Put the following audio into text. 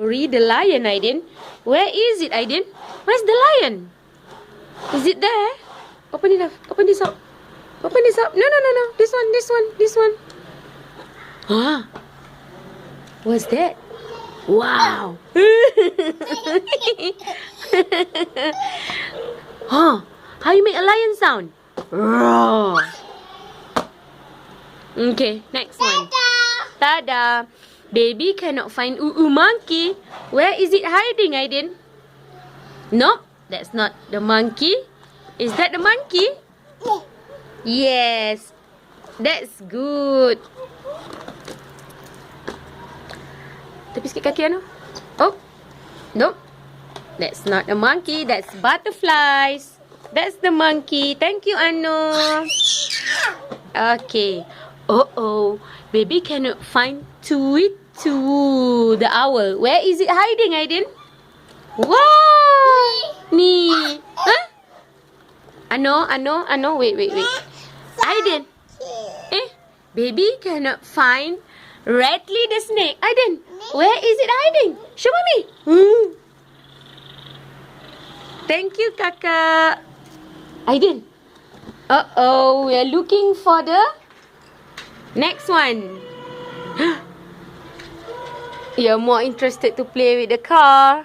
Read the lion, Aydin. Where is it, Aydin? Where's the lion? Is it there? Open it up. Open this up. Open this up. No. This one. Huh? What's that? Wow. Huh? How you make a lion sound? Roar. Okay, next one. Tada. Baby cannot find monkey. Where is it hiding, Aydin? Nope, that's not the monkey. Is that the monkey? Yes. That's good. Tepi sikit kaki Anu. Oh. Nope. That's not the monkey. That's butterflies. That's the monkey. Thank you, Anu. Okay. Oh. Baby cannot find Tweet-Two, the owl. Where is it hiding, Aydin? Wow! Ni. Huh? Anu. Wait. Aydin. Baby cannot find Rattly the snake. Aydin, where is it hiding? Show mommy. Thank you, Kakak. Aydin. We are looking for the next one. You're more interested to play with the car.